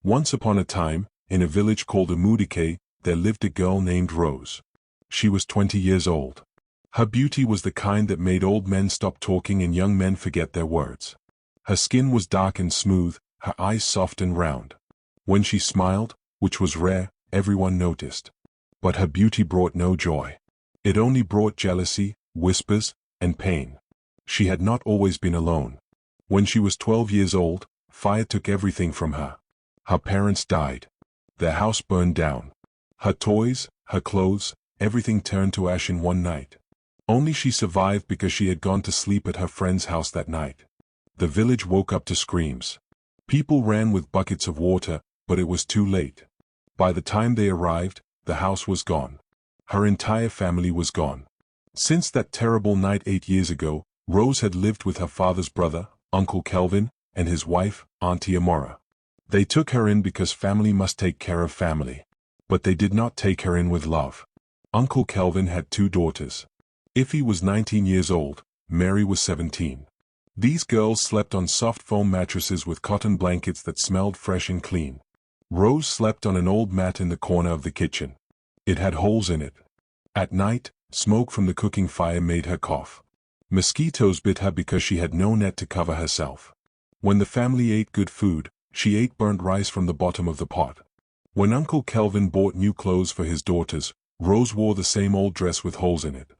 Once upon a time, in a village called Umudike, there lived a girl named Rose. She was 20 years old. Her beauty was the kind that made old men stop talking and young men forget their words. Her skin was dark and smooth, her eyes soft and round. When she smiled, which was rare, everyone noticed. But her beauty brought no joy. It only brought jealousy, whispers, and pain. She had not always been alone. When she was 12 years old, fire took everything from her. Her parents died. Their house burned down. Her toys, her clothes, everything turned to ash in one night. Only she survived because she had gone to sleep at her friend's house that night. The village woke up to screams. People ran with buckets of water, but it was too late. By the time they arrived, the house was gone. Her entire family was gone. Since that terrible night 8 years ago, Rose had lived with her father's brother, Uncle Kelvin, and his wife, Auntie Amara. They took her in because family must take care of family. But they did not take her in with love. Uncle Kelvin had 2 daughters. Ify was 19 years old, Mary was 17. These girls slept on soft foam mattresses with cotton blankets that smelled fresh and clean. Rose slept on an old mat in the corner of the kitchen. It had holes in it. At night, smoke from the cooking fire made her cough. Mosquitoes bit her because she had no net to cover herself. When the family ate good food, she ate burnt rice from the bottom of the pot. When Uncle Kelvin bought new clothes for his daughters, Rose wore the same old dress with holes in it.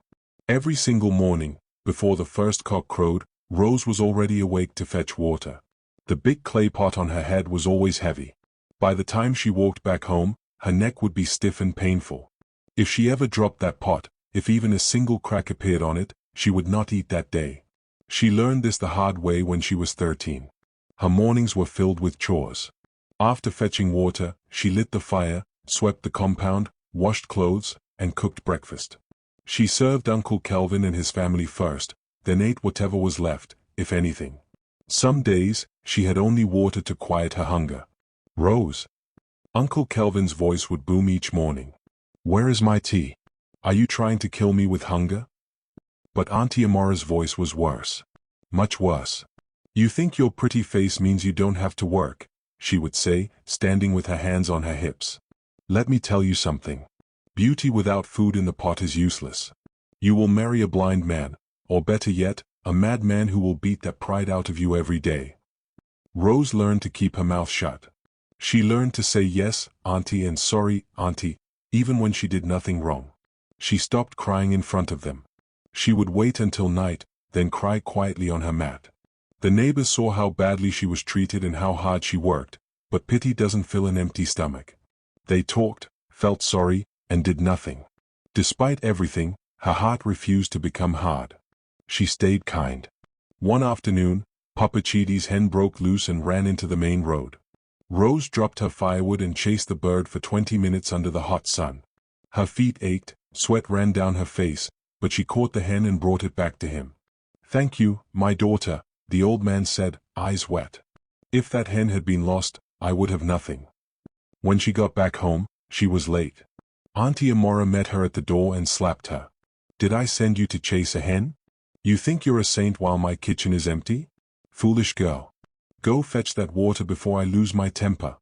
Every single morning, before the first cock crowed, Rose was already awake to fetch water. The big clay pot on her head was always heavy. By the time she walked back home, her neck would be stiff and painful. If she ever dropped that pot, if even a single crack appeared on it, she would not eat that day. She learned this the hard way when she was 13. Her mornings were filled with chores. After fetching water, she lit the fire, swept the compound, washed clothes, and cooked breakfast. She served Uncle Kelvin and his family first, then ate whatever was left, if anything. Some days, she had only water to quiet her hunger. Rose. Uncle Kelvin's voice would boom each morning. Where is my tea? Are you trying to kill me with hunger? But Auntie Amara's voice was worse. Much worse. You think your pretty face means you don't have to work, she would say, standing with her hands on her hips. Let me tell you something. Beauty without food in the pot is useless. You will marry a blind man, or better yet, a madman who will beat that pride out of you every day. Rose learned to keep her mouth shut. She learned to say yes, auntie, and sorry, auntie, even when she did nothing wrong. She stopped crying in front of them. She would wait until night, then cry quietly on her mat. The neighbors saw how badly she was treated and how hard she worked, but pity doesn't fill an empty stomach. They talked, felt sorry, and did nothing. Despite everything, her heart refused to become hard. She stayed kind. One afternoon, Papa Chidi's hen broke loose and ran into the main road. Rose dropped her firewood and chased the bird for 20 minutes under the hot sun. Her feet ached, sweat ran down her face, but she caught the hen and brought it back to him. Thank you, my daughter, the old man said, eyes wet. If that hen had been lost, I would have nothing. When she got back home, she was late. Auntie Amara met her at the door and slapped her. Did I send you to chase a hen? You think you're a saint while my kitchen is empty? Foolish girl. Go fetch that water before I lose my temper.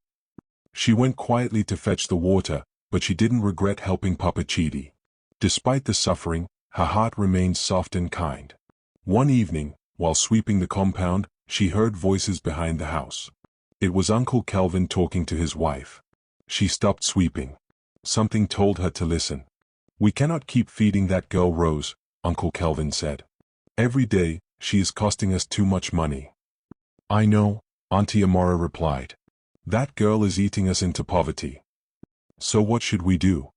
She went quietly to fetch the water, but she didn't regret helping Papa Chidi. Despite the suffering, her heart remained soft and kind. One evening, while sweeping the compound, she heard voices behind the house. It was Uncle Kelvin talking to his wife. She stopped sweeping. Something told her to listen. We cannot keep feeding that girl Rose, Uncle Kelvin said. Every day, she is costing us too much money. I know, Auntie Amara replied. That girl is eating us into poverty. So what should we do?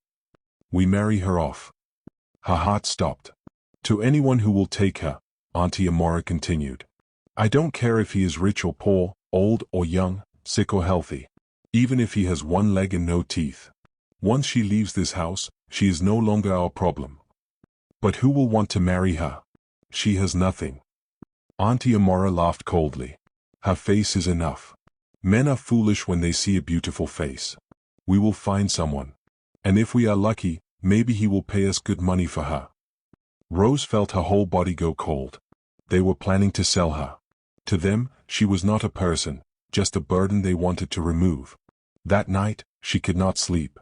We marry her off. Her heart stopped. To anyone who will take her, Auntie Amara continued. I don't care if he is rich or poor, old or young, sick or healthy. Even if he has one leg and no teeth. Once she leaves this house, she is no longer our problem. But who will want to marry her? She has nothing. Auntie Amara laughed coldly. Her face is enough. Men are foolish when they see a beautiful face. We will find someone. And if we are lucky, maybe he will pay us good money for her. Rose felt her whole body go cold. They were planning to sell her. To them, she was not a person, just a burden they wanted to remove. That night, she could not sleep.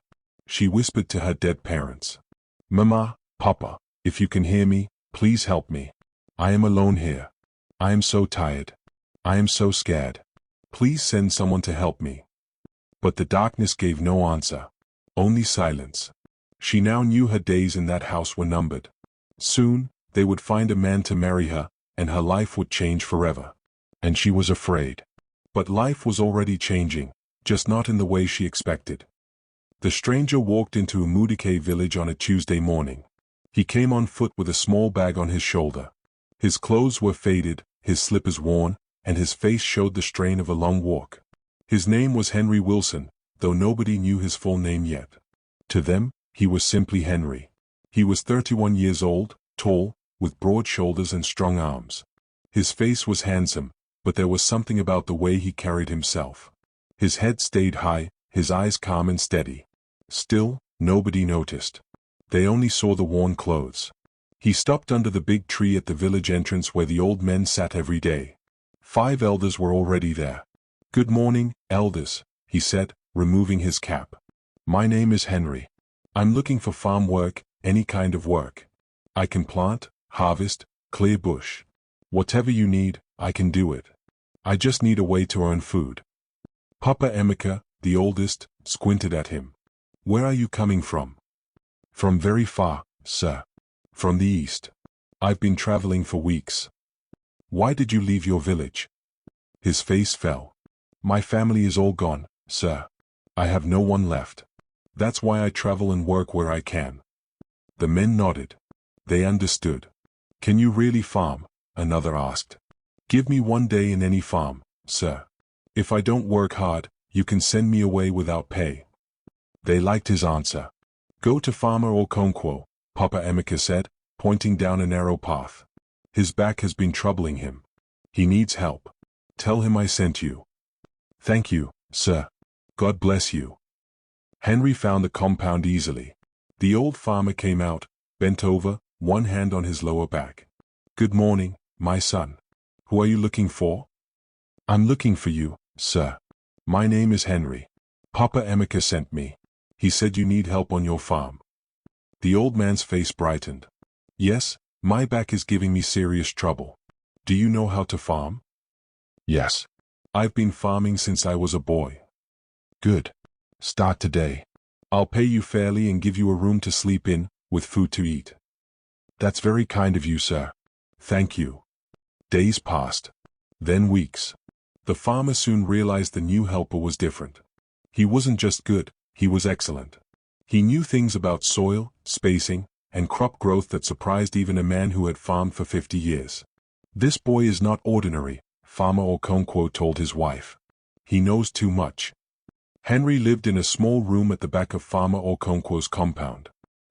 She whispered to her dead parents. Mama, Papa, if you can hear me, please help me. I am alone here. I am so tired. I am so scared. Please send someone to help me. But the darkness gave no answer. Only silence. She now knew her days in that house were numbered. Soon, they would find a man to marry her, and her life would change forever. And she was afraid. But life was already changing, just not in the way she expected. The stranger walked into Umudike village on a Tuesday morning. He came on foot with a small bag on his shoulder. His clothes were faded, his slippers worn, and his face showed the strain of a long walk. His name was Henry Wilson, though nobody knew his full name yet. To them, he was simply Henry. He was 31 years old, tall, with broad shoulders and strong arms. His face was handsome, but there was something about the way he carried himself. His head stayed high, his eyes calm and steady. Still, nobody noticed. They only saw the worn clothes. He stopped under the big tree at the village entrance where the old men sat every day. 5 elders were already there. "Good morning, elders," he said, removing his cap. "My name is Henry. I'm looking for farm work, any kind of work. I can plant, harvest, clear bush. Whatever you need, I can do it. I just need a way to earn food." Papa Emeka, the oldest, squinted at him. "Where are you coming from?" "From very far, sir. From the east. I've been traveling for weeks." "Why did you leave your village?" His face fell. "My family is all gone, sir. I have no one left. That's why I travel and work where I can." The men nodded. They understood. "Can you really farm?" another asked. "Give me one day in any farm, sir. If I don't work hard, you can send me away without pay." They liked his answer. "Go to Farmer Okonkwo," Papa Emeka said, pointing down a narrow path. "His back has been troubling him. He needs help. Tell him I sent you." "Thank you, sir. God bless you." Henry found the compound easily. The old farmer came out, bent over, one hand on his lower back. "Good morning, my son. Who are you looking for?" "I'm looking for you, sir. My name is Henry. Papa Emeka sent me. He said you need help on your farm." The old man's face brightened. "Yes, my back is giving me serious trouble. Do you know how to farm?" "Yes. I've been farming since I was a boy." "Good. Start today. I'll pay you fairly and give you a room to sleep in, with food to eat." "That's very kind of you, sir. Thank you." Days passed. Then weeks. The farmer soon realized the new helper was different. He wasn't just good, he was excellent. He knew things about soil, spacing, and crop growth that surprised even a man who had farmed for 50 years. "This boy is not ordinary," Farmer Okonkwo told his wife. "He knows too much." Henry lived in a small room at the back of Farmer Okonkwo's compound.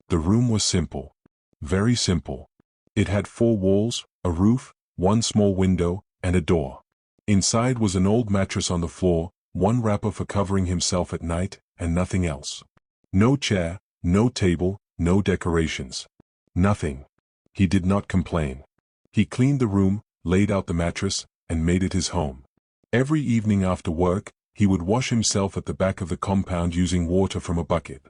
The room was simple. Very simple. It had 4 walls, a roof, 1 small window, and a door. Inside was an old mattress on the floor, 1 wrapper for covering himself at night, and nothing else. No chair, no table, no decorations. Nothing. He did not complain. He cleaned the room, laid out the mattress, and made it his home. Every evening after work, he would wash himself at the back of the compound using water from a bucket.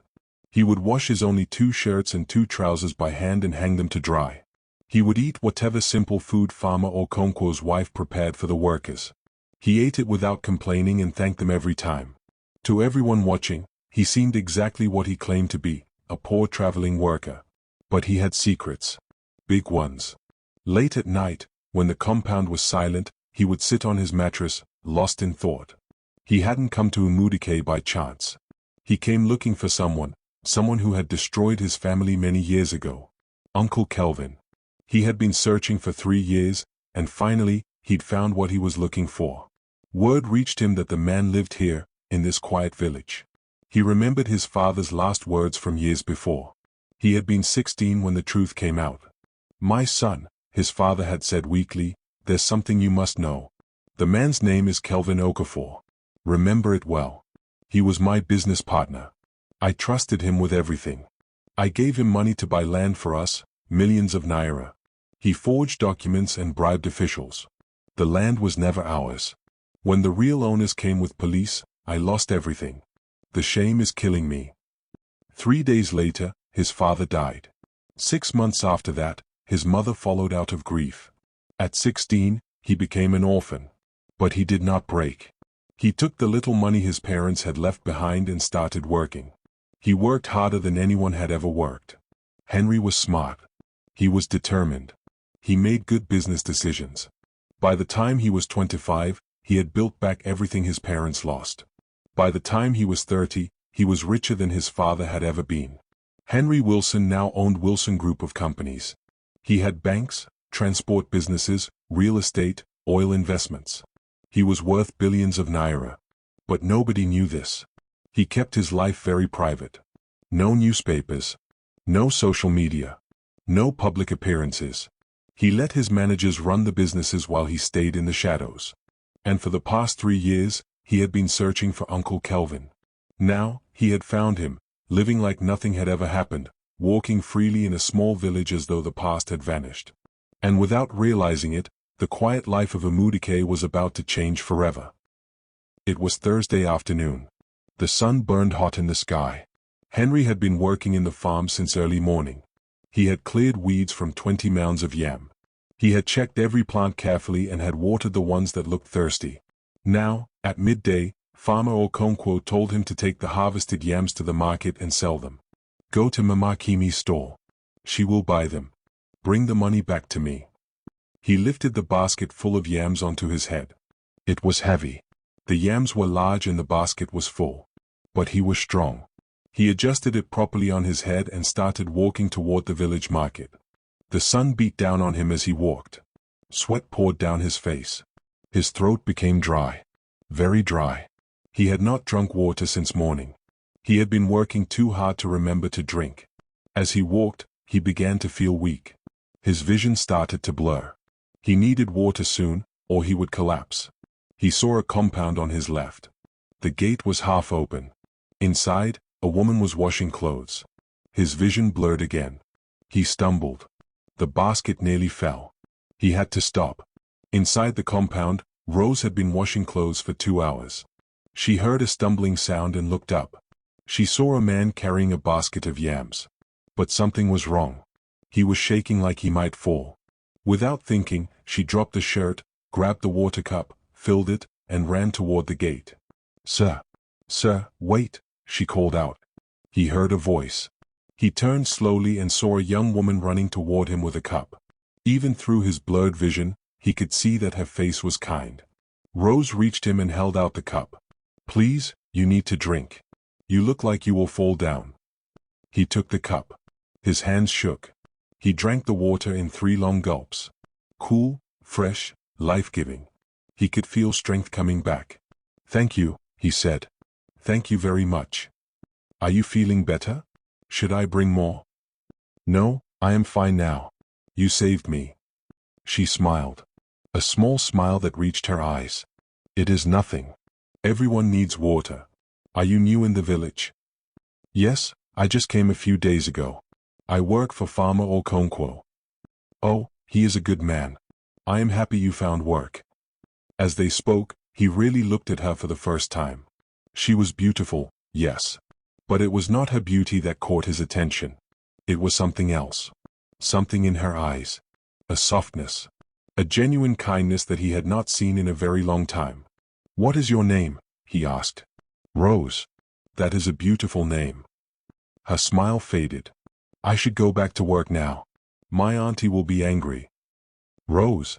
He would wash his only 2 shirts and 2 trousers by hand and hang them to dry. He would eat whatever simple food Farmer Okonkwo's wife prepared for the workers. He ate it without complaining and thanked them every time. To everyone watching, he seemed exactly what he claimed to be, a poor traveling worker. But he had secrets. Big ones. Late at night, when the compound was silent, he would sit on his mattress, lost in thought. He hadn't come to Umudike by chance. He came looking for someone who had destroyed his family many years ago. Uncle Kelvin. He had been searching for 3 years, and finally, he'd found what he was looking for. Word reached him that the man lived here, in this quiet village. He remembered his father's last words from years before. He had been 16 when the truth came out. "My son," his father had said weakly, "there's something you must know. The man's name is Kelvin Okafor. Remember it well. He was my business partner. I trusted him with everything. I gave him money to buy land for us, millions of naira. He forged documents and bribed officials. The land was never ours. When the real owners came with police, I lost everything. The shame is killing me. 3 days later, his father died. 6 months after that, his mother followed out of grief. At 16, he became an orphan. But he did not break. He took the little money his parents had left behind and started working. He worked harder than anyone had ever worked. Henry was smart. He was determined. He made good business decisions. By the time he was 25, he had built back everything his parents lost. By the time he was 30, he was richer than his father had ever been. Henry Wilson now owned Wilson Group of companies. He had banks, transport businesses, real estate, oil investments. He was worth billions of naira. But nobody knew this. He kept his life very private. No newspapers. No social media. No public appearances. He let his managers run the businesses while he stayed in the shadows. And for the past 3 years, he had been searching for Uncle Kelvin. Now, he had found him, living like nothing had ever happened, walking freely in a small village as though the past had vanished. And without realizing it, the quiet life of Amudike was about to change forever. It was Thursday afternoon. The sun burned hot in the sky. Henry had been working in the farm since early morning. He had cleared weeds from 20 mounds of yam. He had checked every plant carefully and had watered the ones that looked thirsty. Now, at midday, Farmer Okonkwo told him to take the harvested yams to the market and sell them. Go to Mama Kimi's store. She will buy them. Bring the money back to me. He lifted the basket full of yams onto his head. It was heavy. The yams were large and the basket was full. But he was strong. He adjusted it properly on his head and started walking toward the village market. The sun beat down on him as he walked. Sweat poured down his face. His throat became dry. Very dry. He had not drunk water since morning. He had been working too hard to remember to drink. As he walked, he began to feel weak. His vision started to blur. He needed water soon, or he would collapse. He saw a compound on his left. The gate was half open. Inside, a woman was washing clothes. His vision blurred again. He stumbled. The basket nearly fell. He had to stop. Inside the compound, Rose had been washing clothes for 2 hours. She heard a stumbling sound and looked up. She saw a man carrying a basket of yams. But something was wrong. He was shaking like he might fall. Without thinking, she dropped the shirt, grabbed the water cup, filled it, and ran toward the gate. Sir, wait, she called out. He heard a voice. He turned slowly and saw a young woman running toward him with a cup. Even through his blurred vision, he could see that her face was kind. Rose reached him and held out the cup. Please, you need to drink. You look like you will fall down. He took the cup. His hands shook. He drank the water in 3 long gulps. Cool, fresh, life-giving. He could feel strength coming back. Thank you, he said. Thank you very much. Are you feeling better? Should I bring more? No, I am fine now. You saved me. She smiled. A small smile that reached her eyes. It is nothing. Everyone needs water. Are you new in the village? Yes, I just came a few days ago. I work for Farmer Okonkwo. Oh, he is a good man. I am happy you found work. As they spoke, he really looked at her for the first time. She was beautiful, yes. But it was not her beauty that caught his attention. It was something else. Something in her eyes. A softness. A genuine kindness that he had not seen in a very long time. What is your name? He asked. Rose. That is a beautiful name. Her smile faded. I should go back to work now. My auntie will be angry. Rose.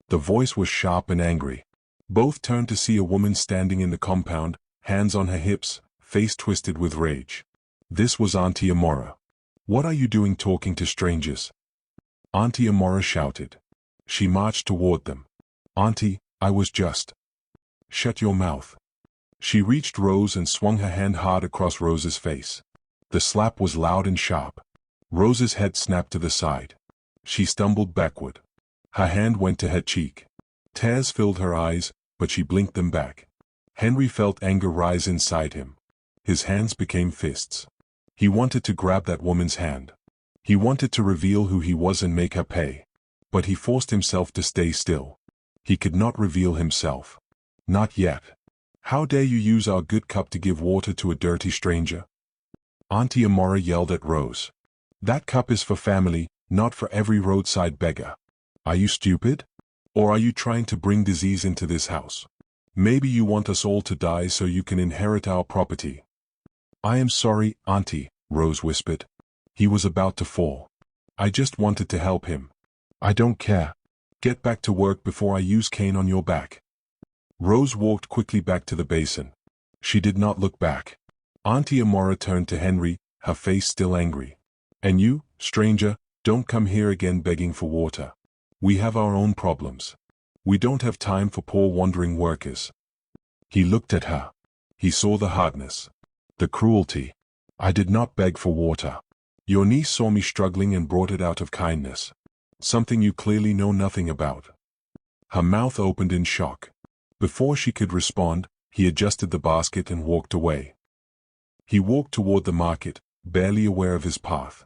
The voice was sharp and angry. Both turned to see a woman standing in the compound, hands on her hips, face twisted with rage. This was Auntie Amara. What are you doing talking to strangers? Auntie Amara shouted. She marched toward them. Auntie, I was just. Shut your mouth. She reached Rose and swung her hand hard across Rose's face. The slap was loud and sharp. Rose's head snapped to the side. She stumbled backward. Her hand went to her cheek. Tears filled her eyes, but she blinked them back. Henry felt anger rise inside him. His hands became fists. He wanted to grab that woman's hand. He wanted to reveal who he was and make her pay. But he forced himself to stay still. He could not reveal himself. Not yet. How dare you use our good cup to give water to a dirty stranger? Auntie Amara yelled at Rose. That cup is for family, not for every roadside beggar. Are you stupid? Or are you trying to bring disease into this house? Maybe you want us all to die so you can inherit our property. I am sorry, Auntie, Rose whispered. He was about to fall. I just wanted to help him. I don't care. Get back to work before I use cane on your back. Rose walked quickly back to the basin. She did not look back. Auntie Amara turned to Henry, her face still angry. And you, stranger, don't come here again begging for water. We have our own problems. We don't have time for poor wandering workers. He looked at her. He saw the hardness. The cruelty. I did not beg for water. Your niece saw me struggling and brought it out of kindness. Something you clearly know nothing about. Her mouth opened in shock. Before she could respond, he adjusted the basket and walked away. He walked toward the market, barely aware of his path.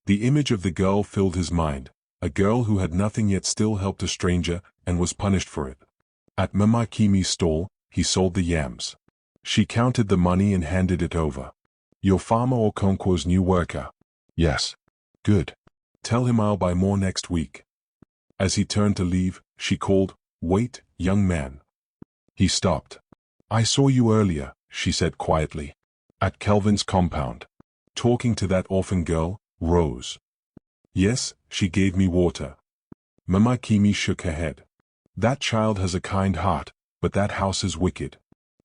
The image of the girl filled his mind, a girl who had nothing yet still helped a stranger and was punished for it. At Mama Kimi's stall, he sold the yams. She counted the money and handed it over. Your farmer Okonkwo's new worker. Yes. Good. Tell him I'll buy more next week. As he turned to leave, she called, Wait, young man. He stopped. I saw you earlier, she said quietly. At Kelvin's compound. Talking to that orphan girl, Rose. Yes, she gave me water. Mama Kimi shook her head. That child has a kind heart, but that house is wicked.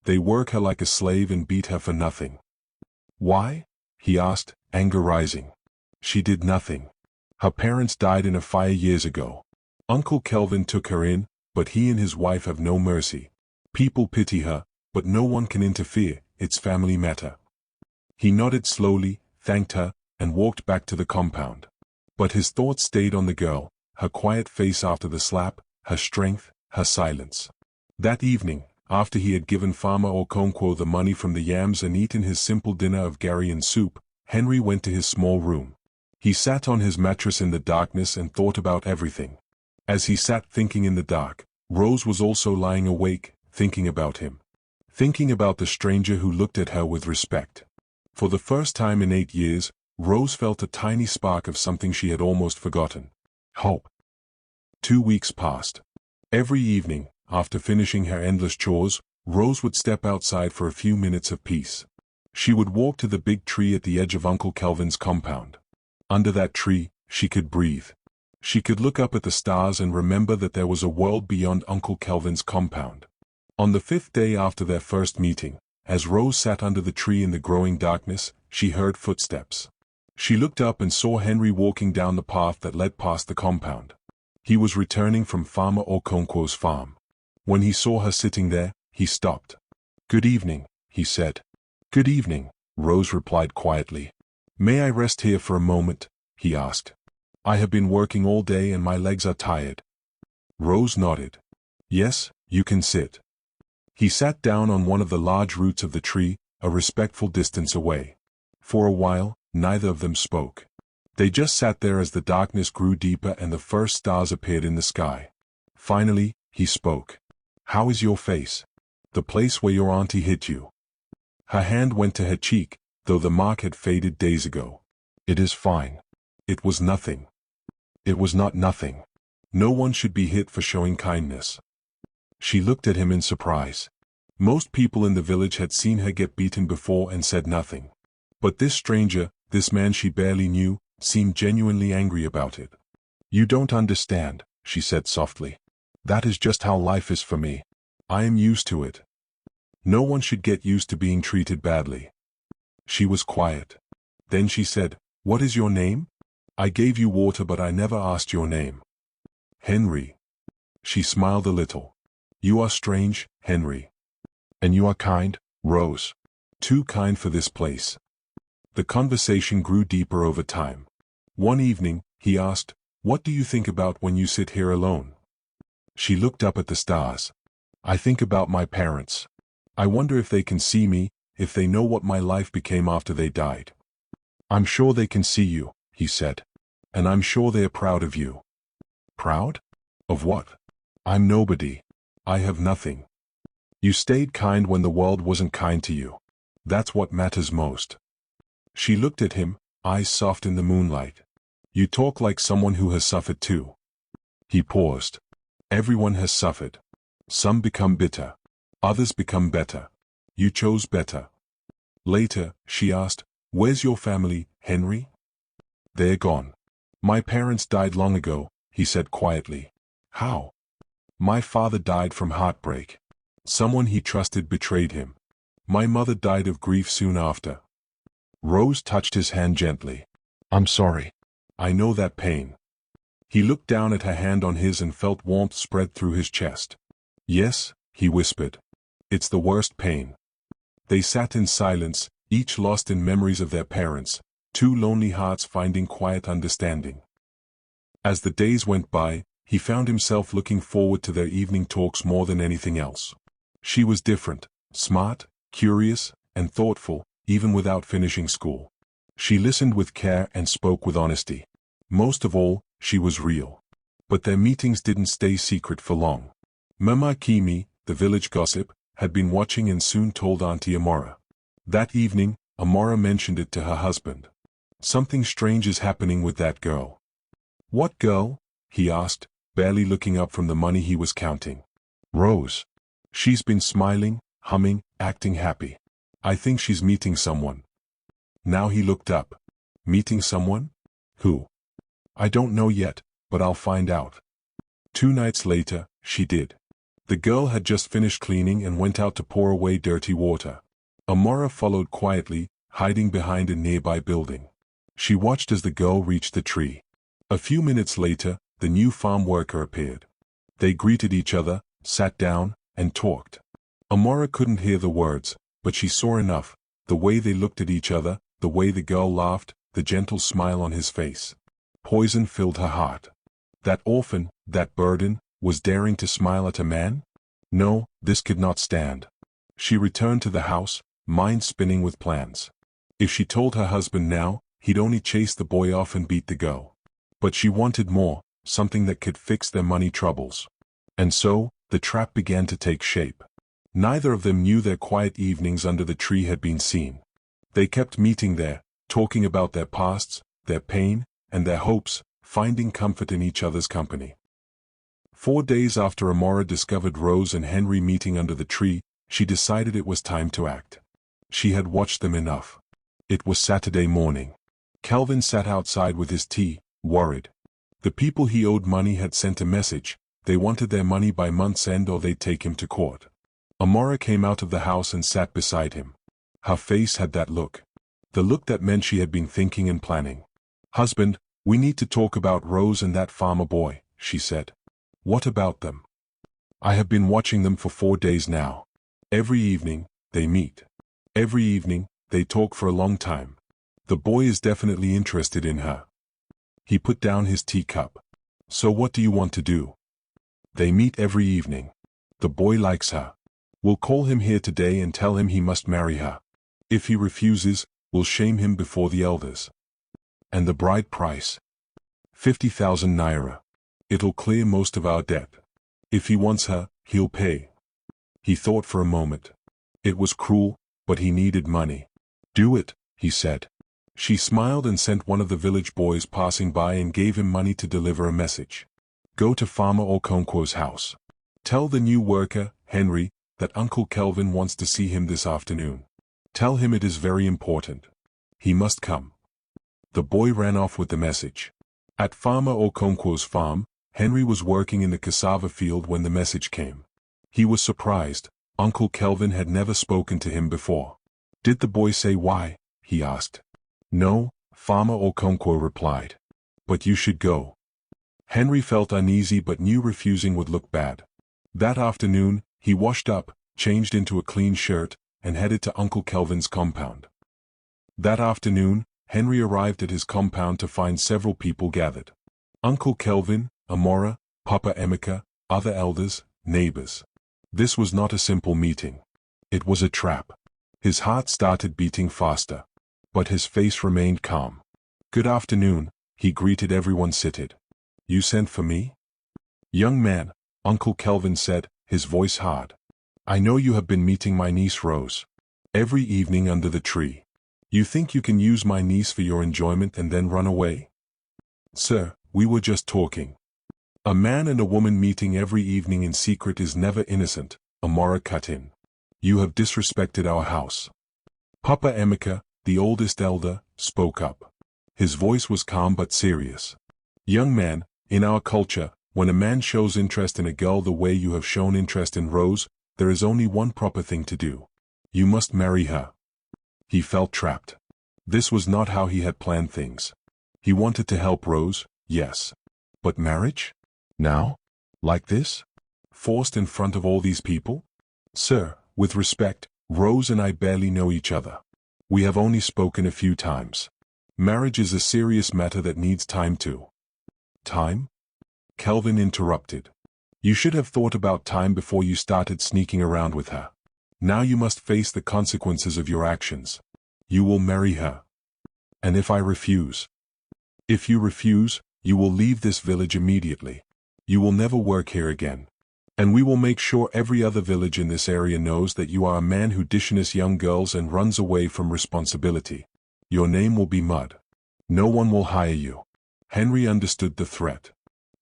They work her like a slave and beat her for nothing. Why? He asked, anger rising. She did nothing. Her parents died in a fire years ago. Uncle Kelvin took her in, but he and his wife have no mercy. People pity her, but no one can interfere, it's family matter. He nodded slowly, thanked her, and walked back to the compound. But his thoughts stayed on the girl, her quiet face after the slap, her strength, her silence. That evening, after he had given Farmer Okonkwo the money from the yams and eaten his simple dinner of gari and soup, Henry went to his small room. He sat on his mattress in the darkness and thought about everything. As he sat thinking in the dark, Rose was also lying awake, thinking about him. Thinking about the stranger who looked at her with respect. For the first time in 8 years, Rose felt a tiny spark of something she had almost forgotten. Hope. 2 weeks passed. Every evening, after finishing her endless chores, Rose would step outside for a few minutes of peace. She would walk to the big tree at the edge of Uncle Kelvin's compound. Under that tree, she could breathe. She could look up at the stars and remember that there was a world beyond Uncle Kelvin's compound. On the 5th day after their first meeting, as Rose sat under the tree in the growing darkness, she heard footsteps. She looked up and saw Henry walking down the path that led past the compound. He was returning from Farmer Okonkwo's farm. When he saw her sitting there, he stopped. Good evening, he said. Good evening, Rose replied quietly. May I rest here for a moment? He asked. I have been working all day and my legs are tired. Rose nodded. Yes, you can sit. He sat down on one of the large roots of the tree, a respectful distance away. For a while, neither of them spoke. They just sat there as the darkness grew deeper and the first stars appeared in the sky. Finally, he spoke. How is your face? The place where your auntie hit you. Her hand went to her cheek, though the mark had faded days ago. It is fine. It was nothing. It was not nothing. No one should be hit for showing kindness. She looked at him in surprise. Most people in the village had seen her get beaten before and said nothing. But this stranger, this man she barely knew, seemed genuinely angry about it. You don't understand, she said softly. That is just how life is for me. I am used to it. No one should get used to being treated badly. She was quiet. Then she said, What is your name? I gave you water but I never asked your name. Henry. She smiled a little. You are strange, Henry. And you are kind, Rose. Too kind for this place. The conversation grew deeper over time. One evening, he asked, What do you think about when you sit here alone? She looked up at the stars. I think about my parents. I wonder if they can see me, if they know what my life became after they died. I'm sure they can see you, he said. And I'm sure they are proud of you. Proud? Of what? I'm nobody. I have nothing. You stayed kind when the world wasn't kind to you. That's what matters most. She looked at him, eyes soft in the moonlight. You talk like someone who has suffered too. He paused. Everyone has suffered. Some become bitter. Others become better. You chose better. Later, she asked, "Where's your family, Henry?" "They're gone. My parents died long ago," he said quietly. "How?" "My father died from heartbreak. Someone he trusted betrayed him. My mother died of grief soon after." Rose touched his hand gently. "I'm sorry. I know that pain." He looked down at her hand on his and felt warmth spread through his chest. "Yes," he whispered. "It's the worst pain." They sat in silence, each lost in memories of their parents, two lonely hearts finding quiet understanding. As the days went by, he found himself looking forward to their evening talks more than anything else. She was different, smart, curious, and thoughtful, even without finishing school. She listened with care and spoke with honesty. Most of all, she was real. But their meetings didn't stay secret for long. Mama Kimi, the village gossip, had been watching and soon told Auntie Amara. That evening, Amara mentioned it to her husband. "Something strange is happening with that girl." "What girl?" he asked, barely looking up from the money he was counting. "Rose. She's been smiling, humming, acting happy. I think she's meeting someone." Now he looked up. "Meeting someone? Who?" "I don't know yet, but I'll find out." 2 nights later, she did. The girl had just finished cleaning and went out to pour away dirty water. Amara followed quietly, hiding behind a nearby building. She watched as the girl reached the tree. A few minutes later, the new farm worker appeared. They greeted each other, sat down, and talked. Amara couldn't hear the words, but she saw enough, the way they looked at each other, the way the girl laughed, the gentle smile on his face. Poison filled her heart. That orphan, that burden, was daring to smile at a man? No, this could not stand. She returned to the house, mind spinning with plans. If she told her husband now, he'd only chase the boy off and beat the girl. But she wanted more, something that could fix their money troubles. And so, the trap began to take shape. Neither of them knew their quiet evenings under the tree had been seen. They kept meeting there, talking about their pasts, their pain, and their hopes, finding comfort in each other's company. 4 days after Amara discovered Rose and Henry meeting under the tree, she decided it was time to act. She had watched them enough. It was Saturday morning. Kelvin sat outside with his tea, worried. The people he owed money had sent a message. They wanted their money by month's end or they'd take him to court. Amara came out of the house and sat beside him. Her face had that look. The look that meant she had been thinking and planning. "Husband, we need to talk about Rose and that farmer boy," she said. "What about them?" "I have been watching them for 4 days now. Every evening, they meet. Every evening, they talk for a long time. The boy is definitely interested in her." He put down his teacup. "So what do you want to do?" "They meet every evening. The boy likes her. We'll call him here today and tell him he must marry her. If he refuses, we'll shame him before the elders." "And the bride price?" 50,000 naira. "It'll clear most of our debt. If he wants her, he'll pay." He thought for a moment. It was cruel, but he needed money. "Do it," he said. She smiled and sent one of the village boys passing by and gave him money to deliver a message. "Go to Farmer Okonkwo's house. Tell the new worker, Henry, that Uncle Kelvin wants to see him this afternoon. Tell him it is very important. He must come." The boy ran off with the message. At Farmer Okonkwo's farm, Henry was working in the cassava field when the message came. He was surprised. Uncle Kelvin had never spoken to him before. "Did the boy say why?" he asked. "No," Farmer Okonkwo replied. "But you should go." Henry felt uneasy but knew refusing would look bad. That afternoon, he washed up, changed into a clean shirt, and headed to Uncle Kelvin's compound. That afternoon, Henry arrived at his compound to find several people gathered. Uncle Kelvin, Amara, Papa Emeka, other elders, neighbors. This was not a simple meeting. It was a trap. His heart started beating faster. But his face remained calm. "Good afternoon," he greeted everyone seated. "You sent for me?" "Young man," Uncle Kelvin said, his voice hard. I know you have been meeting my niece Rose. Every evening under the tree. You think you can use my niece for your enjoyment and then run away? Sir, we were just talking. A man and a woman meeting every evening in secret is never innocent, Amara cut in. You have disrespected our house. Papa Emeka, the oldest elder, spoke up. His voice was calm but serious. Young man, in our culture, when a man shows interest in a girl the way you have shown interest in Rose, there is only one proper thing to do. You must marry her. He felt trapped. This was not how he had planned things. He wanted to help Rose, yes. But marriage? Now? Like this? Forced in front of all these people? Sir, with respect, Rose and I barely know each other. We have only spoken a few times. Marriage is a serious matter that needs time too. Time? Kelvin interrupted. You should have thought about time before you started sneaking around with her. Now you must face the consequences of your actions. You will marry her. And if I refuse? If you refuse, you will leave this village immediately. You will never work here again. And we will make sure every other village in this area knows that you are a man who dishes young girls and runs away from responsibility. Your name will be mud. No one will hire you. Henry understood the threat.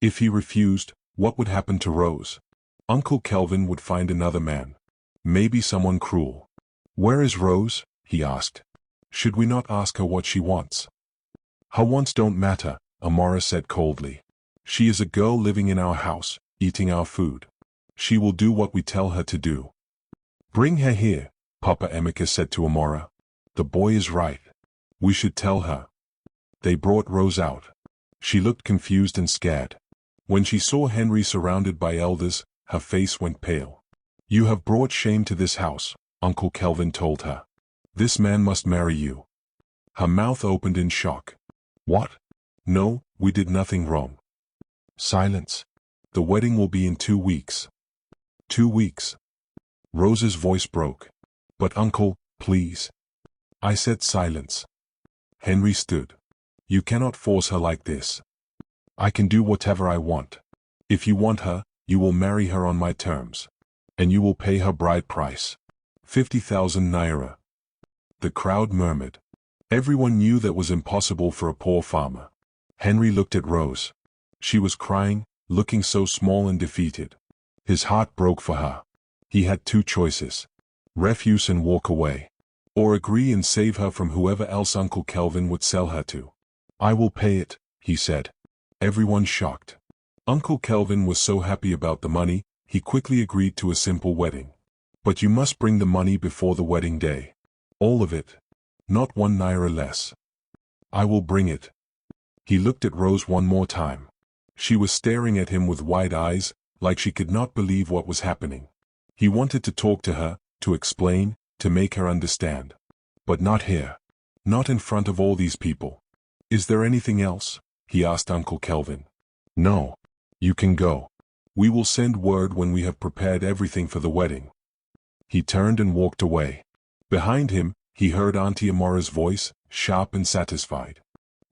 If he refused, what would happen to Rose? Uncle Kelvin would find another man. Maybe someone cruel. Where is Rose? He asked. Should we not ask her what she wants? Her wants don't matter, Amara said coldly. She is a girl living in our house, eating our food. She will do what we tell her to do. Bring her here, Papa Emeka said to Amara. The boy is right. We should tell her. They brought Rose out. She looked confused and scared. When she saw Henry surrounded by elders, her face went pale. You have brought shame to this house, Uncle Kelvin told her. This man must marry you. Her mouth opened in shock. What? No, we did nothing wrong. Silence. The wedding will be in 2 weeks. 2 weeks. Rose's voice broke. But uncle, please. I said silence. Henry stood. You cannot force her like this. I can do whatever I want. If you want her, you will marry her on my terms. And you will pay her bride price. 50,000 naira. The crowd murmured. Everyone knew that was impossible for a poor farmer. Henry looked at Rose. She was crying, looking so small and defeated. His heart broke for her. He had 2 choices. Refuse and walk away. Or agree and save her from whoever else Uncle Kelvin would sell her to. I will pay it, he said. Everyone shocked. Uncle Kelvin was so happy about the money, he quickly agreed to a simple wedding. But you must bring the money before the wedding day. All of it. Not 1 naira less. I will bring it. He looked at Rose one more time. She was staring at him with wide eyes, like she could not believe what was happening. He wanted to talk to her, to explain, to make her understand. But not here. Not in front of all these people. Is there anything else? He asked Uncle Kelvin. No. You can go. We will send word when we have prepared everything for the wedding. He turned and walked away. Behind him, he heard Auntie Amara's voice, sharp and satisfied.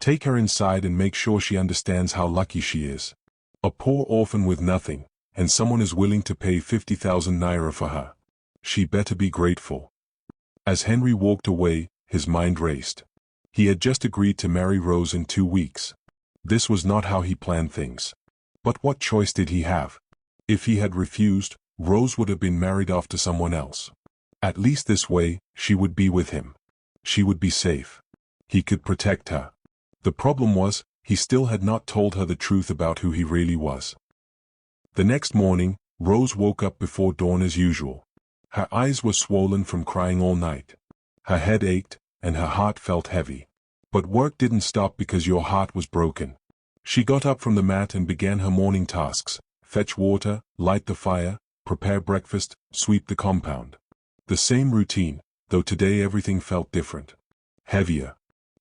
Take her inside and make sure she understands how lucky she is. A poor orphan with nothing, and someone is willing to pay 50,000 naira for her. She better be grateful. As Henry walked away, his mind raced. He had just agreed to marry Rose in 2 weeks. This was not how he planned things. But what choice did he have? If he had refused, Rose would have been married off to someone else. At least this way, she would be with him. She would be safe. He could protect her. The problem was, he still had not told her the truth about who he really was. The next morning, Rose woke up before dawn as usual. Her eyes were swollen from crying all night. Her head ached, and her heart felt heavy. But work didn't stop because your heart was broken. She got up from the mat and began her morning tasks: fetch water, light the fire, prepare breakfast, sweep the compound. The same routine, though today everything felt different. Heavier.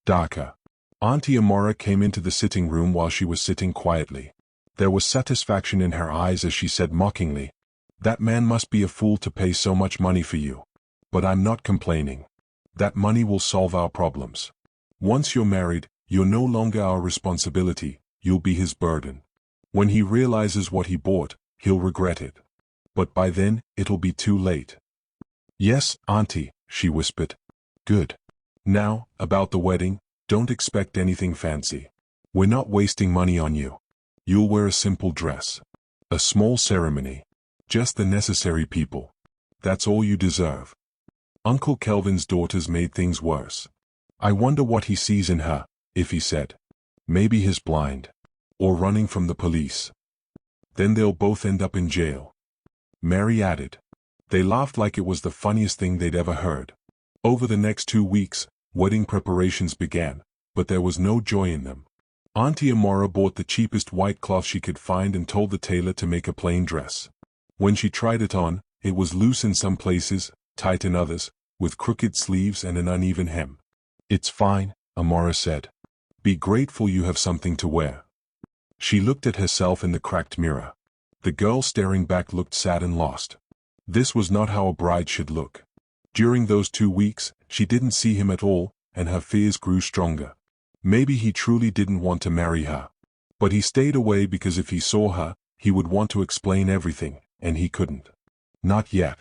Darker. Auntie Amara came into the sitting room while she was sitting quietly. There was satisfaction in her eyes as she said mockingly, "That man must be a fool to pay so much money for you. But I'm not complaining. That money will solve our problems. Once you're married, you're no longer our responsibility, you'll be his burden. When he realizes what he bought, he'll regret it. But by then, it'll be too late. Yes, Auntie, she whispered. Good. Now, about the wedding, don't expect anything fancy. We're not wasting money on you. You'll wear a simple dress. A small ceremony. Just the necessary people. That's all you deserve. Uncle Kelvin's daughters made things worse. I wonder what he sees in her, if he said. Maybe he's blind. Or running from the police. Then they'll both end up in jail. Mary added. They laughed like it was the funniest thing they'd ever heard. Over the next 2 weeks, wedding preparations began, but there was no joy in them. Auntie Amara bought the cheapest white cloth she could find and told the tailor to make a plain dress. When she tried it on, it was loose in some places, tight in others, with crooked sleeves and an uneven hem. It's fine, Amara said. Be grateful you have something to wear. She looked at herself in the cracked mirror. The girl staring back looked sad and lost. This was not how a bride should look. During those 2 weeks, she didn't see him at all, and her fears grew stronger. Maybe he truly didn't want to marry her. But he stayed away because if he saw her, he would want to explain everything, and he couldn't. Not yet.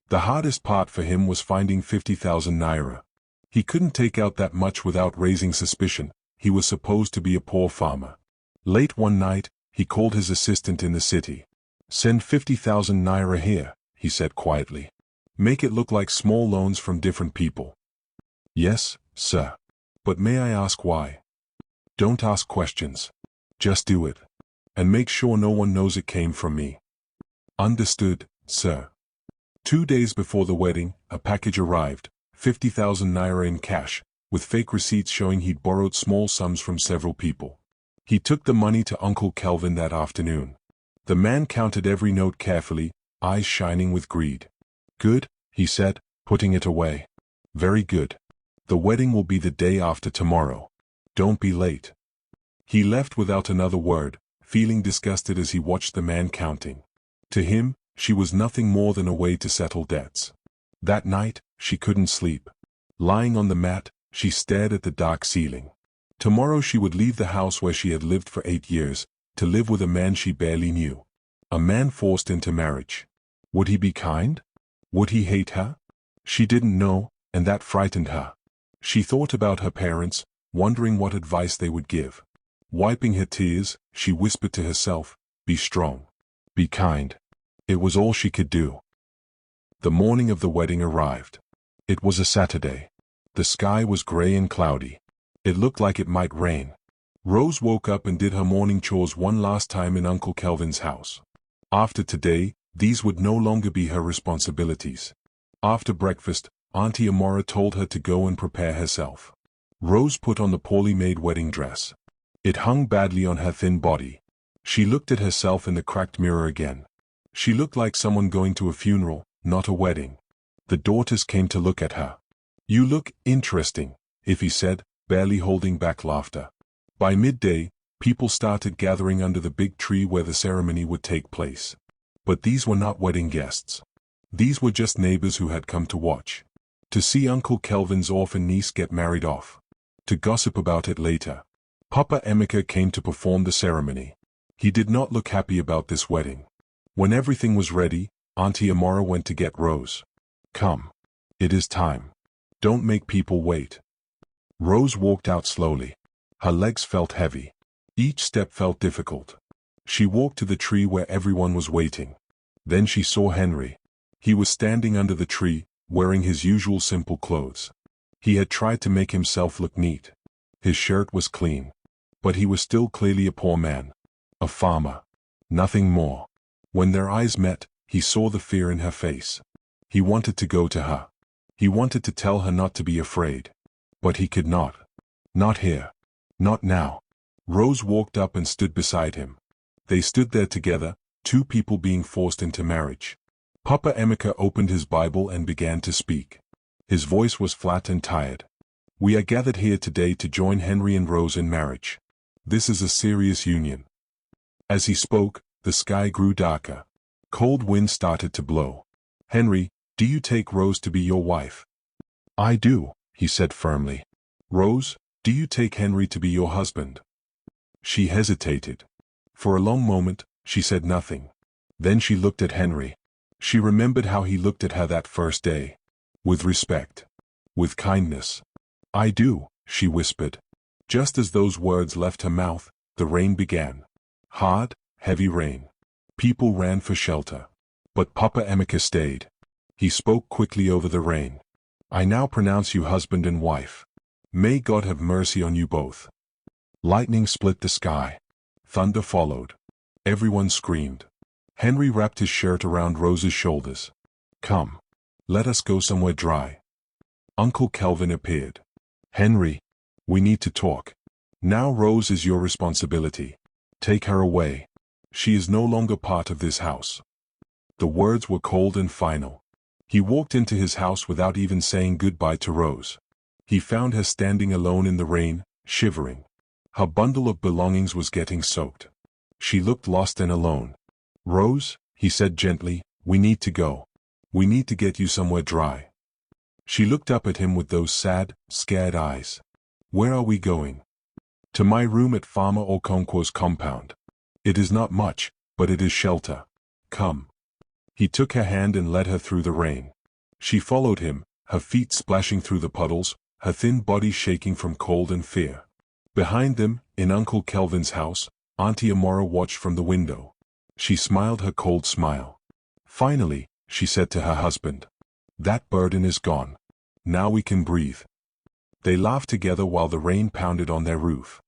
The hardest part for him was finding 50,000 naira. He couldn't take out that much without raising suspicion. He was supposed to be a poor farmer. Late one night, he called his assistant in the city. Send 50,000 naira here, he said quietly. Make it look like small loans from different people. Yes, sir. But may I ask why? Don't ask questions. Just do it. And make sure no one knows it came from me. Understood, sir. 2 days before the wedding, a package arrived, 50,000 naira in cash, with fake receipts showing he'd borrowed small sums from several people. He took the money to Uncle Kelvin that afternoon. The man counted every note carefully, eyes shining with greed. Good, he said, putting it away. Very good. The wedding will be the day after tomorrow. Don't be late. He left without another word, feeling disgusted as he watched the man counting. To him, she was nothing more than a way to settle debts. That night, she couldn't sleep. Lying on the mat, she stared at the dark ceiling. Tomorrow she would leave the house where she had lived for 8 years, to live with a man she barely knew. A man forced into marriage. Would he be kind? Would he hate her? She didn't know, and that frightened her. She thought about her parents, wondering what advice they would give. Wiping her tears, she whispered to herself, be strong. Be kind. It was all she could do. The morning of the wedding arrived. It was a Saturday. The sky was gray and cloudy. It looked like it might rain. Rose woke up and did her morning chores one last time in Uncle Kelvin's house. After today, these would no longer be her responsibilities. After breakfast, Auntie Amara told her to go and prepare herself. Rose put on the poorly made wedding dress. It hung badly on her thin body. She looked at herself in the cracked mirror again. She looked like someone going to a funeral, not a wedding. The daughters came to look at her. You look interesting, Iffy said, barely holding back laughter. By midday, people started gathering under the big tree where the ceremony would take place. But these were not wedding guests. These were just neighbors who had come to watch. To see Uncle Kelvin's orphan niece get married off. To gossip about it later. Papa Emeka came to perform the ceremony. He did not look happy about this wedding. When everything was ready, Auntie Amara went to get Rose. Come. It is time. Don't make people wait. Rose walked out slowly. Her legs felt heavy. Each step felt difficult. She walked to the tree where everyone was waiting. Then she saw Henry. He was standing under the tree, wearing his usual simple clothes. He had tried to make himself look neat. His shirt was clean. But he was still clearly a poor man. A farmer. Nothing more. When their eyes met, he saw the fear in her face. He wanted to go to her. He wanted to tell her not to be afraid. But he could not. Not here. Not now. Rose walked up and stood beside him. They stood there together, two people being forced into marriage. Papa Emeka opened his Bible and began to speak. His voice was flat and tired. We are gathered here today to join Henry and Rose in marriage. This is a serious union. As he spoke, the sky grew darker. Cold wind started to blow. Henry, do you take Rose to be your wife? I do, he said firmly. Rose, do you take Henry to be your husband? She hesitated. For a long moment, she said nothing. Then she looked at Henry. She remembered how he looked at her that first day. With respect. With kindness. "I do," she whispered. Just as those words left her mouth, the rain began. Hard, heavy rain. People ran for shelter. But Papa Emeka stayed. He spoke quickly over the rain. "I now pronounce you husband and wife. May God have mercy on you both." Lightning split the sky. Thunder followed. Everyone screamed. Henry wrapped his shirt around Rose's shoulders. "Come. Let us go somewhere dry." Uncle Kelvin appeared. "Henry, we need to talk. Now Rose is your responsibility. Take her away. She is no longer part of this house." The words were cold and final. He walked into his house without even saying goodbye to Rose. He found her standing alone in the rain, shivering. Her bundle of belongings was getting soaked. She looked lost and alone. "Rose," he said gently, "we need to go. We need to get you somewhere dry." She looked up at him with those sad, scared eyes. "Where are we going?" "To my room at Farmer Okonkwo's compound. It is not much, but it is shelter. Come." He took her hand and led her through the rain. She followed him, her feet splashing through the puddles, her thin body shaking from cold and fear. Behind them, in Uncle Kelvin's house, Auntie Amara watched from the window. She smiled her cold smile. "Finally," she said to her husband. "That burden is gone. Now we can breathe." They laughed together while the rain pounded on their roof.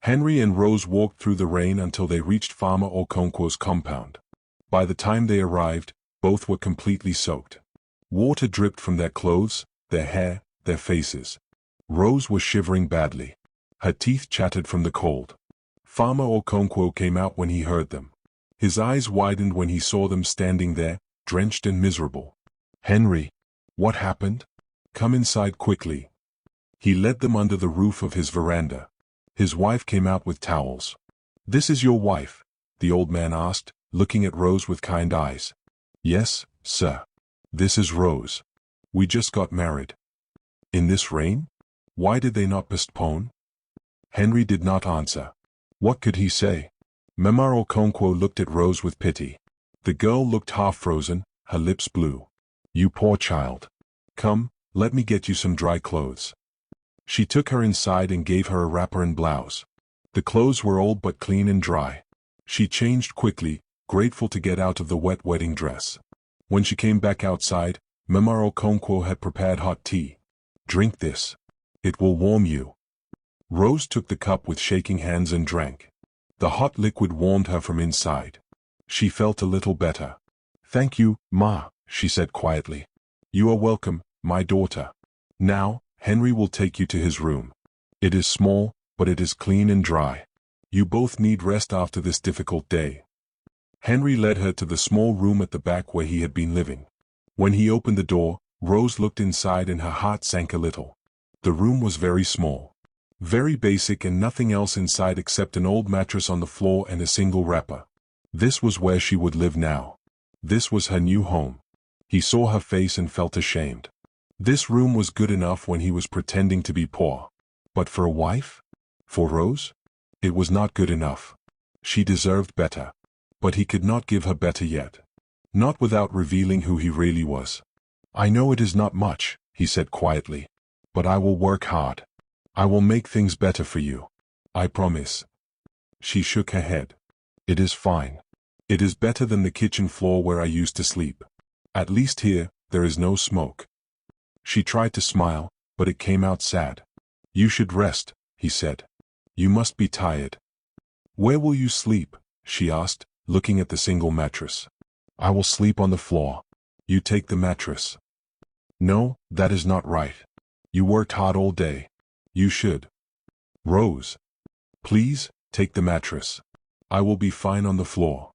Henry and Rose walked through the rain until they reached Farmer Okonkwo's compound. By the time they arrived, both were completely soaked. Water dripped from their clothes, their hair, their faces. Rose was shivering badly. Her teeth chattered from the cold. Farmer Okonkwo came out when he heard them. His eyes widened when he saw them standing there, drenched and miserable. "Henry, what happened? Come inside quickly." He led them under the roof of his veranda. His wife came out with towels. "This is your wife?" the old man asked, looking at Rose with kind eyes. "Yes, sir. This is Rose. We just got married." "In this rain? Why did they not postpone?" Henry did not answer. What could he say? Mama Okonkwo looked at Rose with pity. The girl looked half frozen, her lips blue. "You poor child. Come, let me get you some dry clothes." She took her inside and gave her a wrapper and blouse. The clothes were old but clean and dry. She changed quickly, grateful to get out of the wet wedding dress. When she came back outside, Mama Okonkwo had prepared hot tea. "Drink this. It will warm you." Rose took the cup with shaking hands and drank. The hot liquid warmed her from inside. She felt a little better. "Thank you, Ma," she said quietly. "You are welcome, my daughter. Now, Henry will take you to his room. It is small, but it is clean and dry. You both need rest after this difficult day." Henry led her to the small room at the back where he had been living. When he opened the door, Rose looked inside and her heart sank a little. The room was very small. Very basic and nothing else inside except an old mattress on the floor and a single wrapper. This was where she would live now. This was her new home. He saw her face and felt ashamed. This room was good enough when he was pretending to be poor. But for a wife? For Rose? It was not good enough. She deserved better. But he could not give her better yet. Not without revealing who he really was. "I know it is not much," he said quietly. "But I will work hard. I will make things better for you. I promise." She shook her head. "It is fine. It is better than the kitchen floor where I used to sleep. At least here, there is no smoke." She tried to smile, but it came out sad. "You should rest," he said. "You must be tired." "Where will you sleep?" she asked, looking at the single mattress. "I will sleep on the floor. You take the mattress." "No, that is not right. You worked hard all day. You should." "Rose. Please, take the mattress. I will be fine on the floor."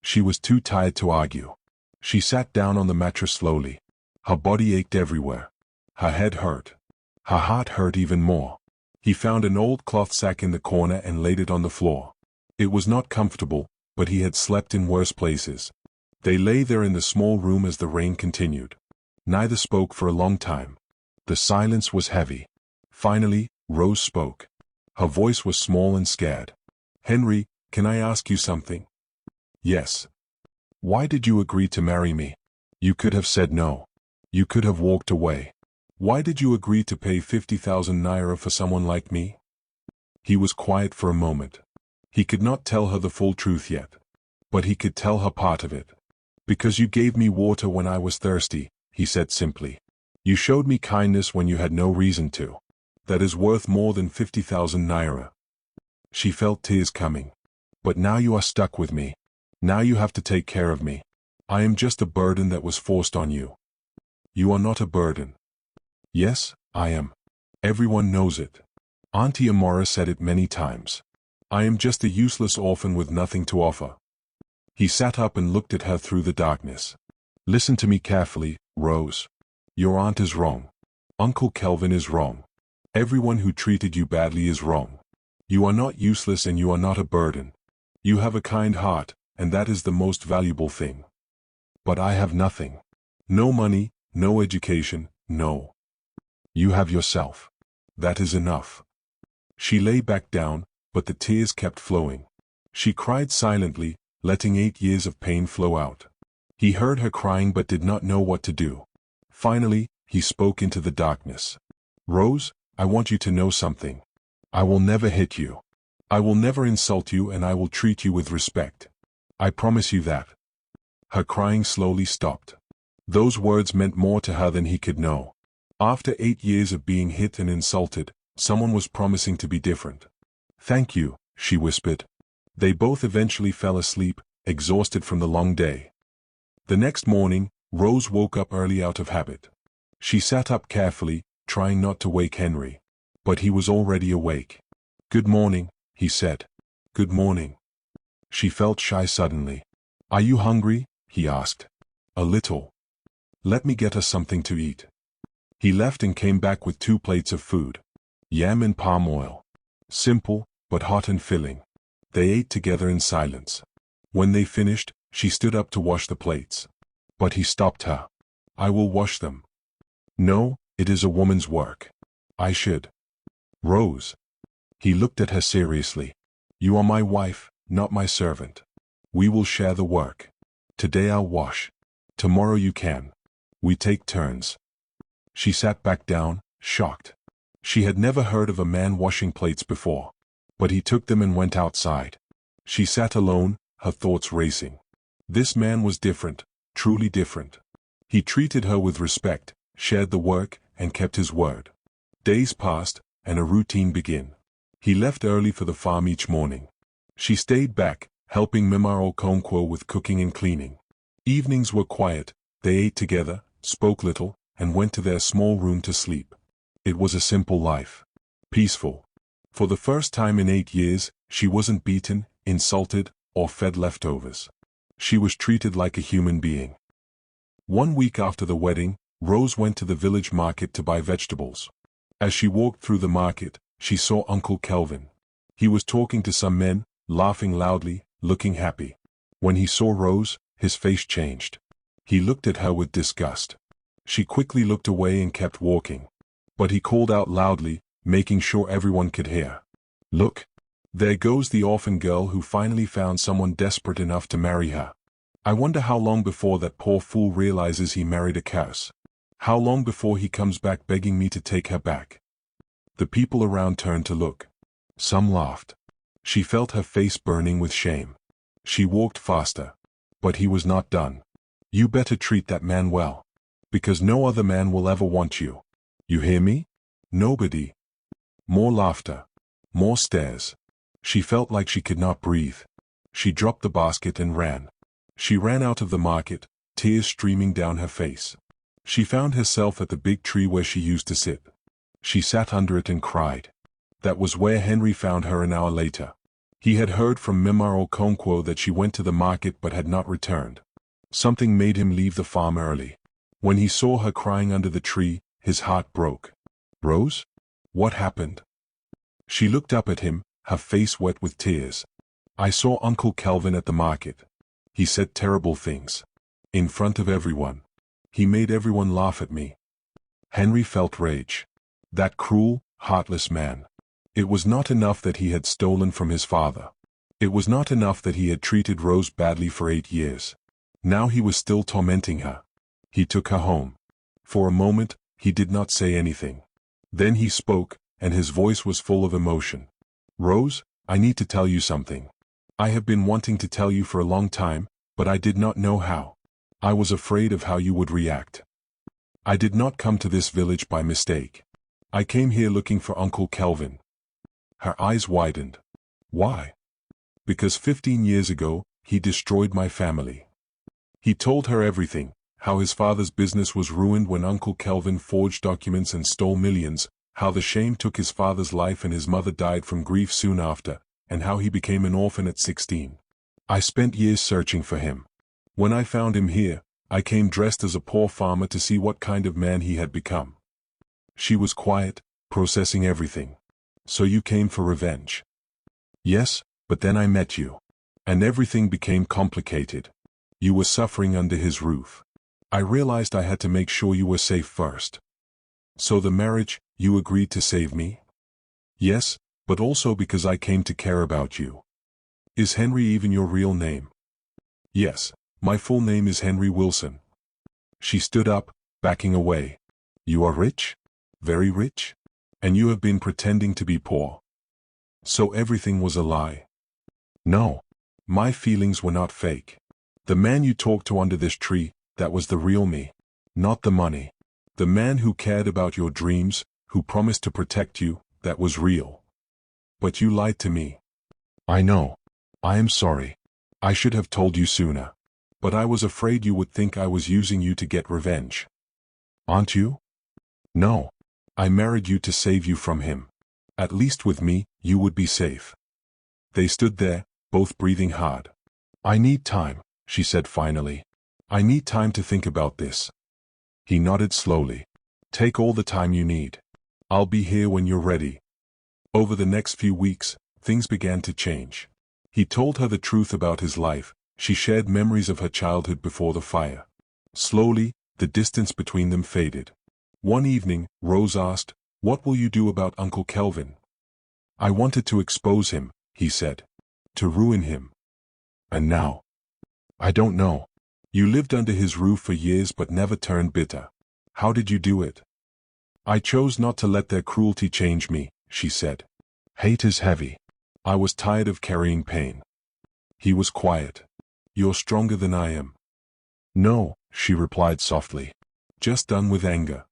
She was too tired to argue. She sat down on the mattress slowly. Her body ached everywhere. Her head hurt. Her heart hurt even more. He found an old cloth sack in the corner and laid it on the floor. It was not comfortable, but he had slept in worse places. They lay there in the small room as the rain continued. Neither spoke for a long time. The silence was heavy. Finally, Rose spoke. Her voice was small and scared. "Henry, can I ask you something?" "Yes." Why did you agree to marry me? You could have said no. You could have walked away. Why did you agree to pay 50,000 naira for someone like me? He was quiet for a moment. He could not tell her the full truth yet. But he could tell her part of it. Because you gave me water when I was thirsty, he said simply. You showed me kindness when you had no reason to. That is worth more than 50,000 naira. She felt tears coming. But now you are stuck with me. Now you have to take care of me. I am just a burden that was forced on you. You are not a burden. Yes, I am. Everyone knows it. Auntie Amara said it many times. I am just a useless orphan with nothing to offer. He sat up and looked at her through the darkness. Listen to me carefully, Rose. Your aunt is wrong. Uncle Kelvin is wrong. Everyone who treated you badly is wrong. You are not useless and you are not a burden. You have a kind heart, and that is the most valuable thing. But I have nothing. No money, no education, no. You have yourself. That is enough. She lay back down, but the tears kept flowing. She cried silently, letting 8 years of pain flow out. He heard her crying but did not know what to do. Finally, he spoke into the darkness. Rose, I want you to know something. I will never hit you. I will never insult you and I will treat you with respect. I promise you that. Her crying slowly stopped. Those words meant more to her than he could know. After 8 years of being hit and insulted, someone was promising to be different. Thank you, she whispered. They both eventually fell asleep, exhausted from the long day. The next morning, Rose woke up early out of habit. She sat up carefully, trying not to wake Henry. But he was already awake. Good morning, he said. Good morning. She felt shy suddenly. Are you hungry? He asked. A little. Let me get us something to eat. He left and came back with 2 plates of food. Yam and palm oil. Simple, but hot and filling. They ate together in silence. When they finished, she stood up to wash the plates. But he stopped her. I will wash them. No, it is a woman's work. I should. Rose. He looked at her seriously. You are my wife, not my servant. We will share the work. Today I'll wash. Tomorrow you can. We take turns. She sat back down, shocked. She had never heard of a man washing plates before. But he took them and went outside. She sat alone, her thoughts racing. This man was different, truly different. He treated her with respect, shared the work, and kept his word. Days passed, and a routine began. He left early for the farm each morning. She stayed back, helping Mimaro Okonkwo with cooking and cleaning. Evenings were quiet, they ate together, spoke little, and went to their small room to sleep. It was a simple life. Peaceful. For the first time in 8 years, she wasn't beaten, insulted, or fed leftovers. She was treated like a human being. 1 week after the wedding, Rose went to the village market to buy vegetables. As she walked through the market, she saw Uncle Kelvin. He was talking to some men, laughing loudly, looking happy. When he saw Rose, his face changed. He looked at her with disgust. She quickly looked away and kept walking. But he called out loudly, making sure everyone could hear. Look! There goes the orphan girl who finally found someone desperate enough to marry her. I wonder how long before that poor fool realizes he married a curse. How long before he comes back begging me to take her back? The people around turned to look. Some laughed. She felt her face burning with shame. She walked faster. But he was not done. You better treat that man well. Because no other man will ever want you. You hear me? Nobody. More laughter. More stares. She felt like she could not breathe. She dropped the basket and ran. She ran out of the market, tears streaming down her face. She found herself at the big tree where she used to sit. She sat under it and cried. That was where Henry found her an hour later. He had heard from Mimaro Okonkwo that she went to the market but had not returned. Something made him leave the farm early. When he saw her crying under the tree, his heart broke. Rose? What happened? She looked up at him, her face wet with tears. I saw Uncle Kelvin at the market. He said terrible things. In front of everyone. He made everyone laugh at me. Henry felt rage. That cruel, heartless man. It was not enough that he had stolen from his father. It was not enough that he had treated Rose badly for 8 years. Now he was still tormenting her. He took her home. For a moment, he did not say anything. Then he spoke, and his voice was full of emotion. "Rose, I need to tell you something. I have been wanting to tell you for a long time, but I did not know how. I was afraid of how you would react. I did not come to this village by mistake. I came here looking for Uncle Kelvin." Her eyes widened. "Why?" "Because 15 years ago, he destroyed my family." He told her everything, how his father's business was ruined when Uncle Kelvin forged documents and stole millions, how the shame took his father's life and his mother died from grief soon after, and how he became an orphan at 16. "I spent years searching for him. When I found him here, I came dressed as a poor farmer to see what kind of man he had become." She was quiet, processing everything. "So you came for revenge?" "Yes, but then I met you. And everything became complicated. You were suffering under his roof. I realized I had to make sure you were safe first." "So the marriage, you agreed to save me?" "Yes, but also because I came to care about you." "Is Henry even your real name?" "Yes, my full name is Henry Wilson." She stood up, backing away. "You are rich? Very rich? And you have been pretending to be poor. So everything was a lie?" "No. My feelings were not fake. The man you talked to under this tree, that was the real me. Not the money. The man who cared about your dreams, who promised to protect you, that was real. But you lied to me." "I know. I am sorry. I should have told you sooner. But I was afraid you would think I was using you to get revenge." "Aren't you?" "No. I married you to save you from him. At least with me, you would be safe." They stood there, both breathing hard. "I need time," she said finally. "I need time to think about this." He nodded slowly. "Take all the time you need. I'll be here when you're ready." Over the next few weeks, things began to change. He told her the truth about his life. She shared memories of her childhood before the fire. Slowly, the distance between them faded. One evening, Rose asked, "What will you do about Uncle Kelvin?" "I wanted to expose him," he said. "To ruin him." "And now?" "I don't know. You lived under his roof for years but never turned bitter. How did you do it?" "I chose not to let their cruelty change me," she said. "Hate is heavy. I was tired of carrying pain." He was quiet. "You're stronger than I am." "No," she replied softly. "Just done with anger."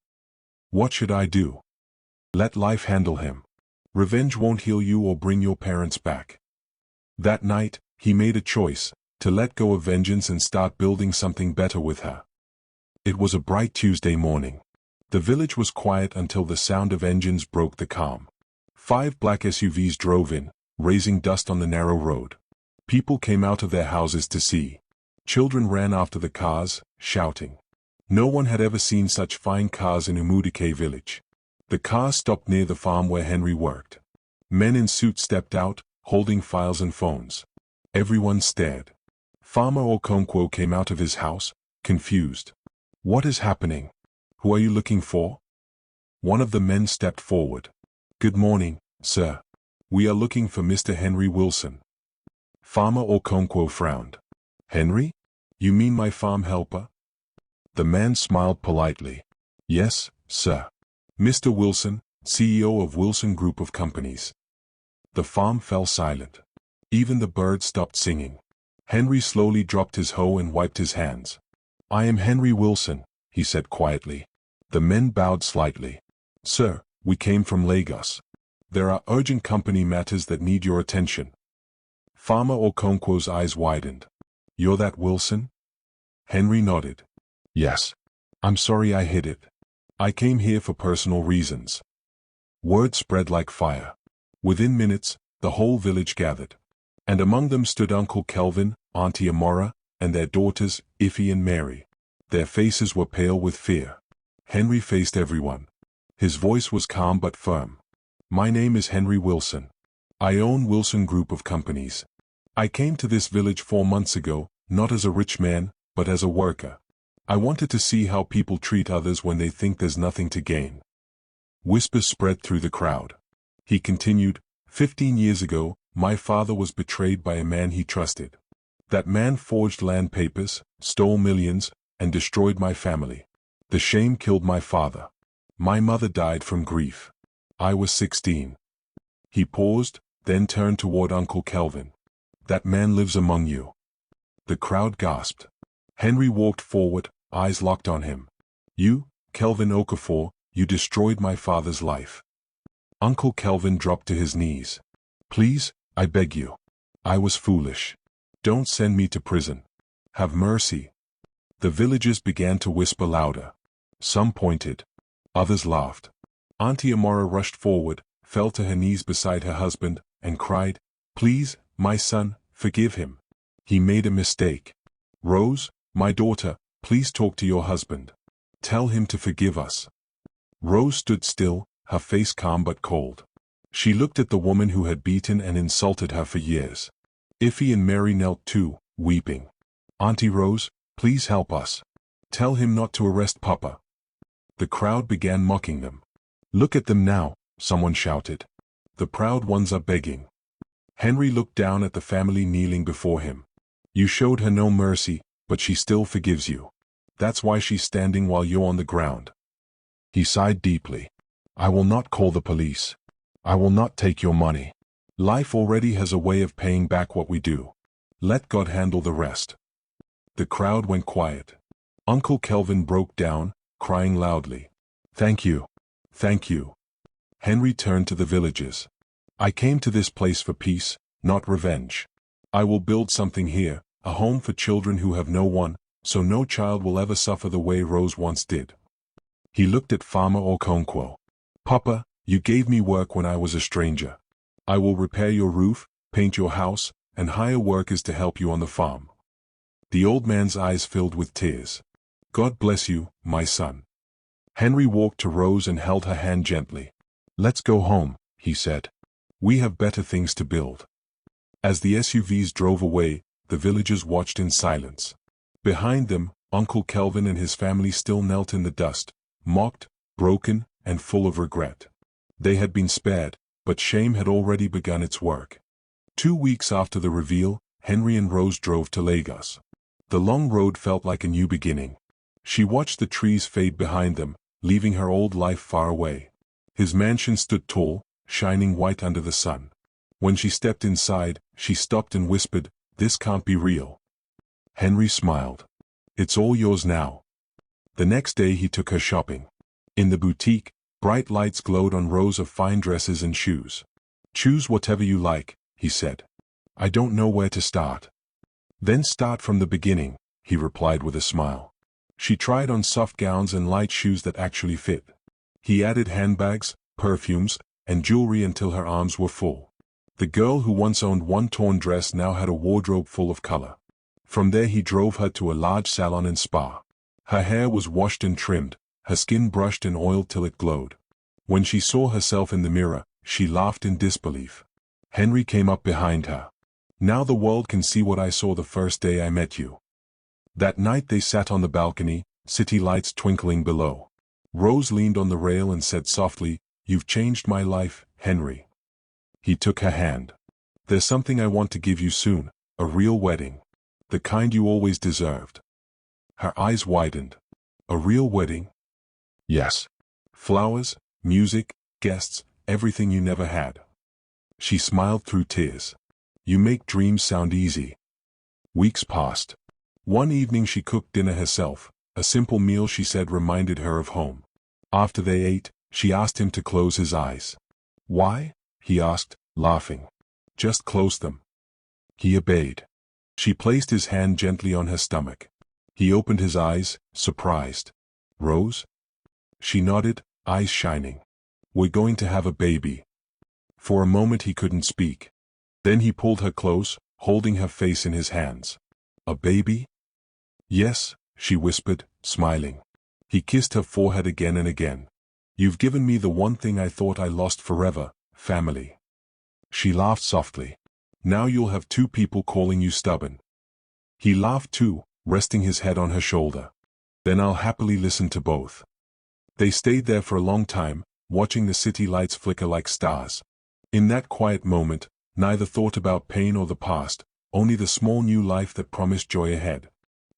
"What should I do?" "Let life handle him. Revenge won't heal you or bring your parents back." That night, he made a choice, to let go of vengeance and start building something better with her. It was a bright Tuesday morning. The village was quiet until the sound of engines broke the calm. 5 black SUVs drove in, raising dust on the narrow road. People came out of their houses to see. Children ran after the cars, shouting. No one had ever seen such fine cars in Umudike village. The cars stopped near the farm where Henry worked. Men in suits stepped out, holding files and phones. Everyone stared. Farmer Okonkwo came out of his house, confused. "What is happening? Who are you looking for?" One of the men stepped forward. "Good morning, sir. We are looking for Mr. Henry Wilson." Farmer Okonkwo frowned. "Henry? You mean my farm helper?" The man smiled politely. "Yes, sir. Mr. Wilson, CEO of Wilson Group of Companies." The farm fell silent. Even the birds stopped singing. Henry slowly dropped his hoe and wiped his hands. "I am Henry Wilson," he said quietly. The men bowed slightly. "Sir, we came from Lagos. There are urgent company matters that need your attention." Farmer Okonkwo's eyes widened. "You're that Wilson?" Henry nodded. "Yes. I'm sorry I hid it. I came here for personal reasons." Word spread like fire. Within minutes, the whole village gathered. And among them stood Uncle Kelvin, Auntie Amara, and their daughters, Iffy and Mary. Their faces were pale with fear. Henry faced everyone. His voice was calm but firm. "My name is Henry Wilson. I own Wilson Group of Companies. I came to this village 4 months ago, not as a rich man, but as a worker. I wanted to see how people treat others when they think there's nothing to gain." Whispers spread through the crowd. He continued, 15 years ago, my father was betrayed by a man he trusted. That man forged land papers, stole millions, and destroyed my family. The shame killed my father. My mother died from grief. I was 16. He paused, then turned toward Uncle Kelvin. That man lives among you. The crowd gasped. Henry walked forward, eyes locked on him. You, Kelvin Okafor, you destroyed my father's life. Uncle Kelvin dropped to his knees. Please, I beg you. I was foolish. Don't send me to prison. Have mercy. The villagers began to whisper louder. Some pointed. Others laughed. Auntie Amara rushed forward, fell to her knees beside her husband, and cried, Please, my son, forgive him. He made a mistake. Rose, my daughter, please talk to your husband. Tell him to forgive us. Rose stood still, her face calm but cold. She looked at the woman who had beaten and insulted her for years. Iffy and Mary knelt too, weeping. Auntie Rose, please help us. Tell him not to arrest Papa. The crowd began mocking them. Look at them now, someone shouted. The proud ones are begging. Henry looked down at the family kneeling before him. You showed her no mercy, but she still forgives you. That's why she's standing while you're on the ground. He sighed deeply. I will not call the police. I will not take your money. Life already has a way of paying back what we do. Let God handle the rest. The crowd went quiet. Uncle Kelvin broke down, crying loudly. Thank you. Thank you. Henry turned to the villagers. I came to this place for peace, not revenge. I will build something here, a home for children who have no one, so no child will ever suffer the way Rose once did. He looked at Farmer Okonkwo. Papa, you gave me work when I was a stranger. I will repair your roof, paint your house, and hire workers to help you on the farm. The old man's eyes filled with tears. God bless you, my son. Henry walked to Rose and held her hand gently. Let's go home, he said. We have better things to build. As the SUVs drove away, the villagers watched in silence. Behind them, Uncle Kelvin and his family still knelt in the dust, mocked, broken, and full of regret. They had been spared, but shame had already begun its work. 2 weeks after the reveal, Henry and Rose drove to Lagos. The long road felt like a new beginning. She watched the trees fade behind them, leaving her old life far away. His mansion stood tall, shining white under the sun. When she stepped inside, she stopped and whispered, This can't be real. Henry smiled. It's all yours now. The next day he took her shopping. In the boutique, bright lights glowed on rows of fine dresses and shoes. Choose whatever you like, he said. I don't know where to start. Then start from the beginning, he replied with a smile. She tried on soft gowns and light shoes that actually fit. He added handbags, perfumes, and jewelry until her arms were full. The girl who once owned one torn dress now had a wardrobe full of color. From there he drove her to a large salon and spa. Her hair was washed and trimmed, her skin brushed and oiled till it glowed. When she saw herself in the mirror, she laughed in disbelief. Henry came up behind her. Now the world can see what I saw the first day I met you. That night they sat on the balcony, city lights twinkling below. Rose leaned on the rail and said softly, You've changed my life, Henry. He took her hand. There's something I want to give you soon, a real wedding. The kind you always deserved. Her eyes widened. A real wedding? Yes. Flowers, music, guests, everything you never had. She smiled through tears. You make dreams sound easy. Weeks passed. One evening she cooked dinner herself, a simple meal she said reminded her of home. After they ate, she asked him to close his eyes. Why? He asked, laughing. Just close them. He obeyed. She placed his hand gently on her stomach. He opened his eyes, surprised. Rose? She nodded, eyes shining. We're going to have a baby. For a moment he couldn't speak. Then he pulled her close, holding her face in his hands. A baby? Yes, she whispered, smiling. He kissed her forehead again and again. You've given me the one thing I thought I lost forever, family. She laughed softly. Now you'll have 2 people calling you stubborn. He laughed too, resting his head on her shoulder. Then I'll happily listen to both. They stayed there for a long time, watching the city lights flicker like stars. In that quiet moment, neither thought about pain or the past, only the small new life that promised joy ahead.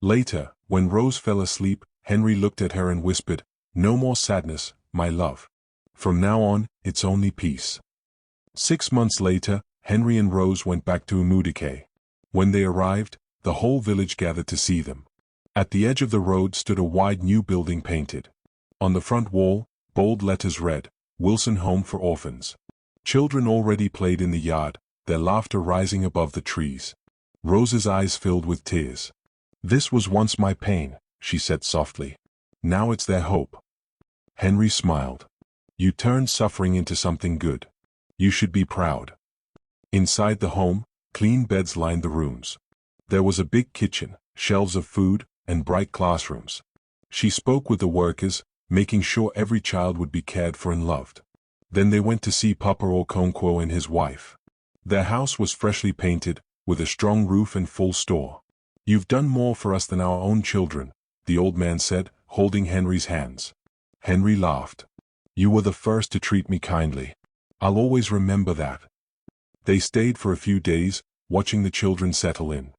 Later, when Rose fell asleep, Henry looked at her and whispered, "No more sadness, my love. From now on, it's only peace." 6 months later, Henry and Rose went back to Umudike. When they arrived, the whole village gathered to see them. At the edge of the road stood a wide new building painted. On the front wall, bold letters read, "Wilson Home for Orphans." Children already played in the yard, their laughter rising above the trees. Rose's eyes filled with tears. "This was once my pain," she said softly. "Now it's their hope." Henry smiled. "You turned suffering into something good. You should be proud." Inside the home, clean beds lined the rooms. There was a big kitchen, shelves of food, and bright classrooms. She spoke with the workers, making sure every child would be cared for and loved. Then they went to see Papa Okonkwo and his wife. Their house was freshly painted, with a strong roof and full store. "You've done more for us than our own children," the old man said, holding Henry's hands. Henry laughed. "You were the first to treat me kindly. I'll always remember that." They stayed for a few days, watching the children settle in.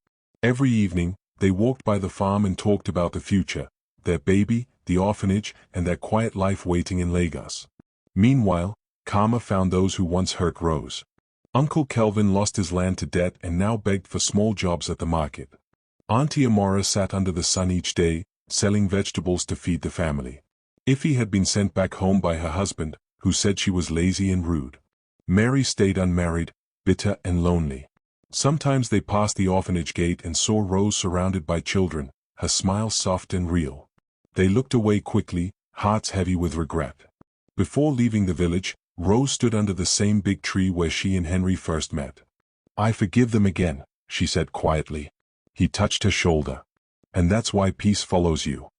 Every evening, they walked by the farm and talked about the future, their baby, the orphanage, and their quiet life waiting in Lagos. Meanwhile, karma found those who once hurt Rose. Uncle Kelvin lost his land to debt and now begged for small jobs at the market. Auntie Amara sat under the sun each day, selling vegetables to feed the family. Ify had been sent back home by her husband, who said she was lazy and rude. Mary stayed unmarried, bitter and lonely. Sometimes they passed the orphanage gate and saw Rose surrounded by children, her smile soft and real. They looked away quickly, hearts heavy with regret. Before leaving the village, Rose stood under the same big tree where she and Henry first met. "I forgive them again," she said quietly. He touched her shoulder. "And that's why peace follows you."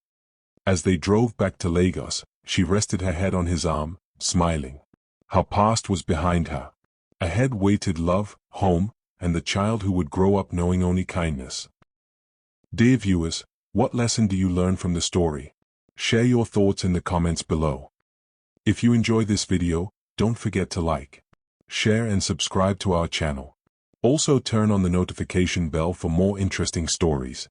As they drove back to Lagos, she rested her head on his arm, smiling. Her past was behind her. Ahead waited love, home, and the child who would grow up knowing only kindness. Dear viewers, what lesson do you learn from the story? Share your thoughts in the comments below. If you enjoy this video, don't forget to like, share and subscribe to our channel. Also turn on the notification bell for more interesting stories.